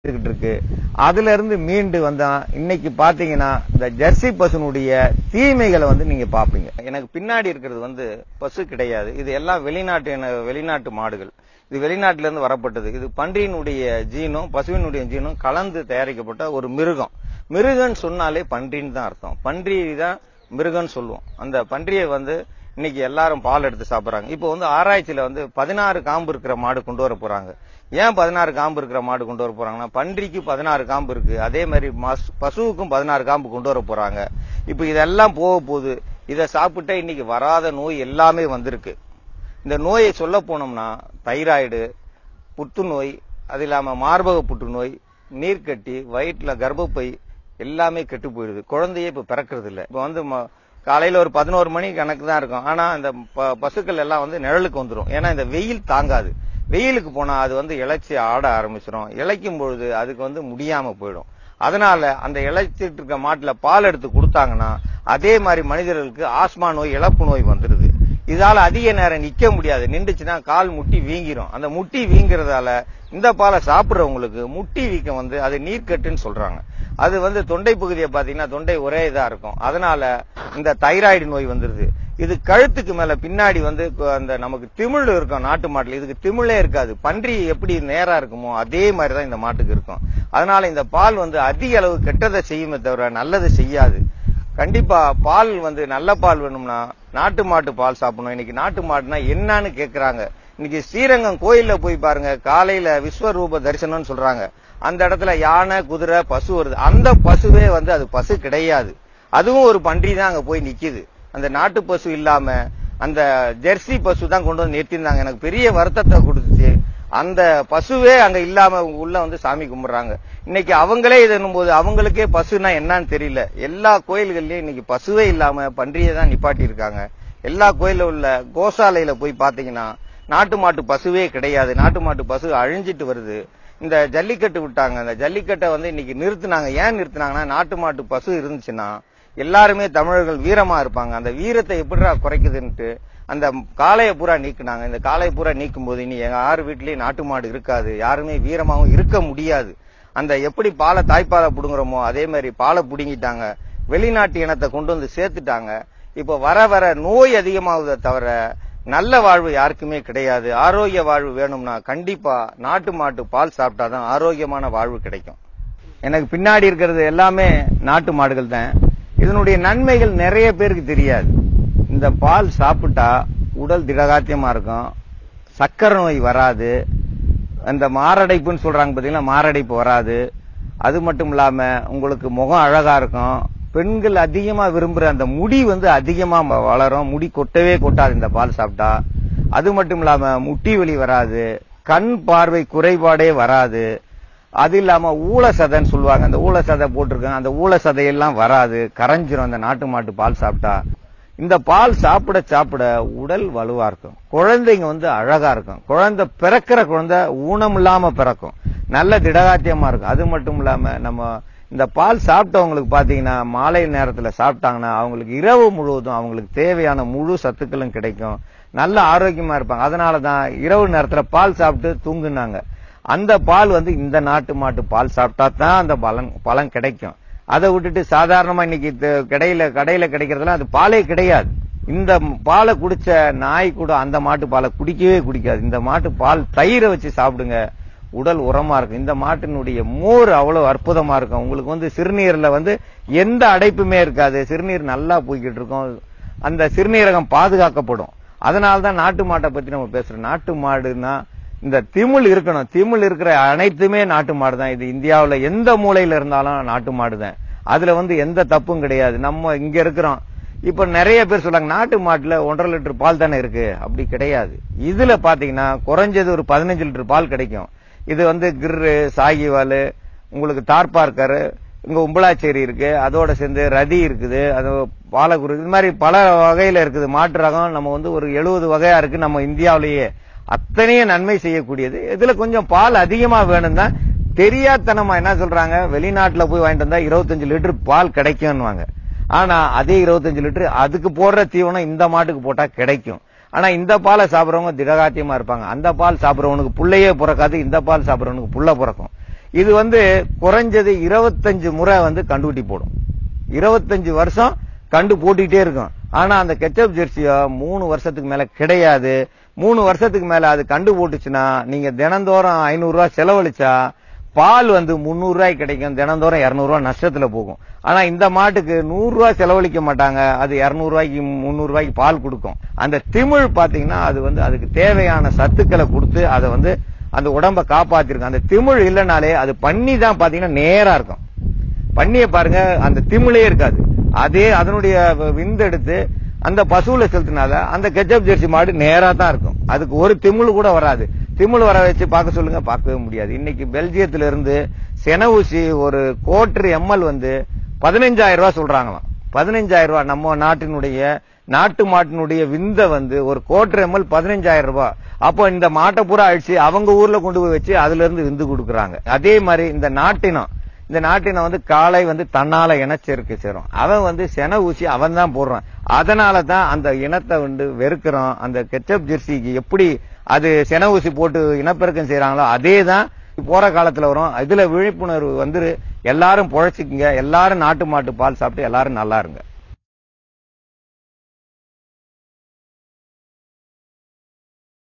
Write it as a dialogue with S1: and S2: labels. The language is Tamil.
S1: இருக்கு. அதுல இருந்து மீண்டு வந்தா இன்னைக்கு பாத்தீங்கன்னா இந்த ஜெர்சி பசுனுடைய தீமைகளை நீங்க பாப்பீங்க. எனக்கு பின்னாடி இருக்கிறது பசு கிடையாது. இது எல்லாம் வெளிநாட்டு மாடுகள். இது வெளிநாட்டுல இருந்து வரப்பட்டது. இது பன்றியினுடைய ஜீனும் பசுவினுடைய ஜீனும் கலந்து தயாரிக்கப்பட்ட ஒரு மிருகம். மிருகன்னு சொன்னாலே பன்றின்னு தான் அர்த்தம். பன்றி தான் மிருகன்னு சொல்லுவோம். அந்த பன்றியை இன்னைக்கு எல்லாரும் பால் எடுத்து சாப்பிடுறாங்க. இப்போ ஆராய்ச்சியில 16 காம்பு இருக்கிற மாடு கொண்டு வர போறாங்க. ஏன் 16 காம்பு இருக்கிற மாடு கொண்டு வர போறாங்கன்னா, பன்றிக்கு 16 காம்பு இருக்கு. அதே மாதிரி பசுவுக்கும் 16 காம்பு கொண்டு வர போறாங்க. இப்ப இதெல்லாம் போக போகுது. இதை சாப்பிட்டா இன்னைக்கு வராத நோய் எல்லாமே வந்திருக்கு. இந்த நோயை சொல்ல போனோம்னா தைராய்டு, புற்றுநோய், அது இல்லாம மார்பக புற்றுநோய், நீர்க்கட்டி, வயிற்றுல கர்ப்பப்பை எல்லாமே கெட்டு போயிடுது. குழந்தையே இப்ப பிறக்கிறது இல்ல. இப்ப காலையில ஒரு 11 மணி கணக்கு தான் இருக்கும். ஆனா இந்த பசுக்கள் எல்லாம் நிழலுக்கு வந்துடும். ஏன்னா இந்த வெயில் தாங்காது. வெயிலுக்கு போனா அது இளைச்சி ஆட ஆரம்பிச்சிடும். இளைக்கும் பொழுது அதுக்கு முடியாம போயிடும். அதனால அந்த இளைச்சிட்டு இருக்க மாட்டுல பால் எடுத்து கொடுத்தாங்கன்னா அதே மாதிரி மனிதர்களுக்கு ஆஸ்மா நோய், இழப்பு நோய் வந்துருது. இதால அதிக நேரம் நிக்க முடியாது. நின்றுச்சுன்னா கால் முட்டி வீங்கிரும். அந்த முட்டி வீங்கிறதால இந்த பாலை சாப்பிடுறவங்களுக்கு முட்டி வீக்கம் அது நீர்க்கட்டுன்னு சொல்றாங்க. அது தொண்டை பகுதியை பாத்தீங்கன்னா தொண்டை ஒரே இதா இருக்கும். அதனால இந்த தைராய்டு நோய் வந்துருது. இது கழுத்துக்கு மேல பின்னாடி அந்த நமக்கு திமிழ் இருக்கும் நாட்டு மாட்டுல. இதுக்கு திமிழே இருக்காது. பன்றி எப்படி நேரா இருக்குமோ அதே மாதிரிதான் இந்த மாட்டுக்கு இருக்கும். அதனால இந்த பால் அதிக அளவு கெட்டதை செய்யுமே தவிர நல்லது செய்யாது. கண்டிப்பா பால் நல்ல பால் வேணும்னா நாட்டு மாட்டு பால் சாப்பிடணும். இன்னைக்கு நாட்டு மாட்டுனா என்னன்னு கேக்குறாங்க. இன்னைக்கு ஸ்ரீரங்கம் கோயில்ல போய் பாருங்க, காலையில விஸ்வரூப தரிசனம்னு சொல்றாங்க. அந்த இடத்துல யானை, குதிரை, பசு வருது. அந்த பசுவே அது பசு கிடையாது. அதுவும் ஒரு பன்றி தான் அங்க போய் நிக்குது. அந்த நாட்டு பசு இல்லாம அந்த ஜெர்சி பசு தான் கொண்டு நிறுத்திருந்தாங்க. எனக்கு பெரிய வருத்தத்தை கொடுத்துச்சு. அந்த பசுவே அங்க இல்லாம உள்ள சாமி கும்பிடுறாங்க. இன்னைக்கு அவங்களே இதனும் போது அவங்களுக்கே பசுனா என்னன்னு தெரியல. எல்லா கோயில்கள்லயும் இன்னைக்கு பசுவே இல்லாம பன்றியை தான் நிப்பாட்டி இருக்காங்க. எல்லா கோயில உள்ள கோசாலையில போய் பாத்தீங்கன்னா நாட்டு மாட்டு பசுவே கிடையாது. நாட்டு மாட்டு பசு அழிஞ்சிட்டு வருது. இந்த ஜல்லிக்கட்டு விட்டாங்க. அந்த ஜல்லிக்கட்டை இன்னைக்கு நிறுத்தினாங்க. ஏன் நிறுத்தினாங்கன்னா நாட்டு மாட்டு பசு இருந்துச்சுன்னா எல்லாருமே தமிழர்கள் வீரமா இருப்பாங்க. அந்த வீரத்தை எப்படிடா குறைக்குதுன்ட்டு அந்த காளையை பூரா நீக்குனாங்க. இந்த காளையை பூரா நீக்கும் போது இனி யார் வீட்லயும் நாட்டு மாடு இருக்காது. யாருமே வீரமாவும் இருக்க முடியாது. அந்த எப்படி பாலை தாய்ப்பாலை புடுங்குறோமோ அதே மாதிரி பாலை புடுங்கிட்டாங்க. வெளிநாட்டு இனத்தை கொண்டு சேர்த்துட்டாங்க. இப்ப வர வர நோய் அதிகமாகுதை தவிர நல்ல வாழ்வு யாருக்குமே கிடையாது. ஆரோக்கிய வாழ்வு வேணும்னா கண்டிப்பா நாட்டு மாட்டு பால் சாப்பிட்டாதான் ஆரோக்கியமான வாழ்வு கிடைக்கும். எனக்கு பின்னாடி இருக்கிறது எல்லாமே நாட்டு மாடுகள் தான். இதனுடைய நன்மைகள் நிறைய பேருக்கு தெரியாது. இந்த பால் சாப்பிட்டா உடல் திடகாத்தியமா இருக்கும். சக்கரை நோய் வராது. அந்த மாரடைப்புன்னு சொல்றாங்க பாத்தீங்கன்னா, மாரடைப்பு வராது. அது மட்டும் இல்லாம உங்களுக்கு முகம் அழகா இருக்கும். பெண்கள் அதிகமா விரும்புற அந்த முடி அதிகமா வளரும். முடி கொட்டவே கொட்டாது இந்த பால் சாப்பிட்டா. அது மட்டும் இல்லாம முட்டி வலி வராது. கண் பார்வை குறைபாடே வராது. அது இல்லாம ஊழசதைன்னு சொல்லுவாங்க. அந்த ஊழசதை போட்டிருக்காங்க. அந்த ஊழசதையெல்லாம் வராது. கரைஞ்சிரும் அந்த நாட்டு மாட்டு பால் சாப்பிட்டா. இந்த பால் சாப்பிட சாப்பிட உடல் வலுவா இருக்கும். குழந்தைங்க அழகா இருக்கும். குழந்தை பிறக்கிற குழந்தை ஊனம் இல்லாம பிறக்கும். நல்ல திடகாத்தியமா இருக்கும். அது மட்டும் இல்லாம நம்ம இந்த பால் சாப்பிட்டவங்களுக்கு பாத்தீங்கன்னா மாலை நேரத்துல சாப்பிட்டாங்கன்னா அவங்களுக்கு இரவு முழுவதும் அவங்களுக்கு தேவையான முழு சத்துக்களும் கிடைக்கும். நல்ல ஆரோக்கியமா இருப்பாங்க. அதனாலதான் இரவு நேரத்துல பால் சாப்பிட்டு தூங்குனாங்க. அந்த பால் இந்த நாட்டு மாட்டு பால் சாப்பிட்டா தான் அந்த பலன் கிடைக்கும். அதை விட்டுட்டு சாதாரணமா இன்னைக்கு கடையில கிடைக்கிறதுலாம் அது பாலே கிடையாது. இந்த பாலை குடிச்ச நாய் கூட அந்த மாட்டு பாலை குடிக்கவே குடிக்காது. இந்த மாட்டு பால் தயிரை வச்சு சாப்பிடுங்க. உடல் உரமா இருக்கும். இந்த மாட்டினுடைய மோர் அவ்வளவு அற்புதமா இருக்கும். உங்களுக்கு சிறுநீர்ல எந்த அடைப்புமே இருக்காது. சிறுநீர் நல்லா போய்கிட்டு இருக்கும். அந்த சிறுநீரகம் பாதுகாக்கப்படும். அதனாலதான் நாட்டு மாட்டை பத்தி நம்ம பேசுறோம். நாட்டு மாடுன்னா இந்த திமிழ் இருக்கணும். திமிழ் இருக்கிற அனைத்துமே நாட்டு மாடு தான். இது இந்தியாவுல எந்த மூலையில இருந்தாலும் நாட்டு மாடு தான். அதுல எந்த தப்பும் கிடையாது. நம்ம இங்க இருக்கிறோம். இப்ப நிறைய பேர் சொல்றாங்க நாட்டு மாட்டுல 1.5 லிட்டர் பால் தானே இருக்கு. அப்படி கிடையாது. இதுல பாத்தீங்கன்னா குறைஞ்சது ஒரு 15 லிட்டர் பால் கிடைக்கும். இது கிர்ரு, சாகிவால், உங்களுக்கு தார்பார்க்கர், இங்க உம்பளாச்சேரி இருக்கு. அதோட சேர்ந்து ரதி இருக்குது. அது பாலகுரு, இது மாதிரி பல வகையில இருக்குது. மாட்டு ரகம் நம்ம ஒரு 70 வகையா இருக்கு. நம்ம இந்தியாவிலேயே அத்தனையும் நன்மை செய்யக்கூடியது. இதுல கொஞ்சம் பால் அதிகமா வேணும் தான். தெரியாதனமா என்ன சொல்றாங்க, வெளிநாட்டுல போய் வாங்கிட்டு வந்தா 25 லிட்டர் பால் கிடைக்கும்னுவாங்க. ஆனா அதே 25 லிட்டர் அதுக்கு போடுற தீவனம் இந்த மாட்டுக்கு போட்டா கிடைக்கும். ஆனா இந்த பாலை சாப்பிடுறவங்க திடகாத்தியமா இருப்பாங்க. அந்த பால் சாப்பிடுறவனுக்கு புள்ளையே பிறக்காது. இந்த பால் சாப்பிடுறவனுக்கு புள்ள பிறக்கும். இது வந்து குறைஞ்சது 25 முறை வந்து கண்டுகுட்டி போடும். 25 வருஷம் கண்டு போட்டுக்கிட்டே இருக்கும். ஆனா அந்த கெச்சப் ஜெர்சியோ 3 வருஷத்துக்கு மேல கிடையாது. 3 வருஷத்துக்கு மேல அது கண்டு போட்டுச்சுன்னா நீங்க தினந்தோறும் 500 ரூபாய் செலவழிச்சா பால் வந்து 300 ரூபாய்க்கு கிடைக்கும். தினந்தோறும் 200 ரூபாய் நஷ்டத்துல போகும். ஆனா இந்த மாட்டுக்கு 100 ரூபாய் செலவழிக்க மாட்டாங்க. அது 200 ரூபாய்க்கு 300 ரூபாய்க்கு பால் கொடுக்கும். அந்த திமிழ் பாத்தீங்கன்னா அது வந்து அதுக்கு தேவையான சத்துக்களை கொடுத்து அதை வந்து அந்த உடம்ப காப்பாத்திருக்கும். அந்த திமிழ் இல்லைனாலே அது பன்னி தான் பாத்தீங்கன்னா நேரா இருக்கும். பன்னிய பாருங்க, அந்த திமிழே இருக்காது. அதே அதனுடைய விந்தெடுத்து அந்த பசுவுல செலுத்தினால அந்த கெச்சப் ஜெர்சி மாடு நேரா தான் இருக்கும். அதுக்கு ஒரு திமிழ் கூட வராது. திமிழ் வர வச்சு பார்க்க சொல்லுங்க, பார்க்கவே முடியாது. இன்னைக்கு பெல்ஜியத்துல இருந்து சென ஊசி ஒரு கோட்டர் எம்எல் வந்து 15,000 ரூபாய் சொல்றாங்களாம். 15,000 ரூபாய். நம்ம நாட்டு மாட்டினுடைய விந்த வந்து ஒரு கோட்டர் எம்எல் 15,000 ரூபாய். அப்போ இந்த மாட்டை பூரா அழிச்சு அவங்க ஊர்ல கொண்டு போய் வச்சு அதுல இருந்து விந்து கொடுக்குறாங்க. அதே மாதிரி இந்த நாட்டினம் வந்து காளை வந்து தன்னால இனச்சேர்க்கை சேரும். அவன் வந்து சென ஊசி அவன் தான் போடுறான். அதனால தான் அந்த இனத்தை வந்து வெறுக்கிறோம். அந்த கெச்சப் ஜெர்சிக்கு எப்படி அது சென ஊசி போட்டு இனப்பெருக்கம் செய்யறாங்களோ அதே தான் போற காலத்துல வரும். இதுல விழிப்புணர்வு வந்து எல்லாரும் பொழைச்சிக்குங்க. எல்லாரும் நாட்டு மாட்டு பால் சாப்பிட்டு எல்லாரும் நல்லா இருங்க.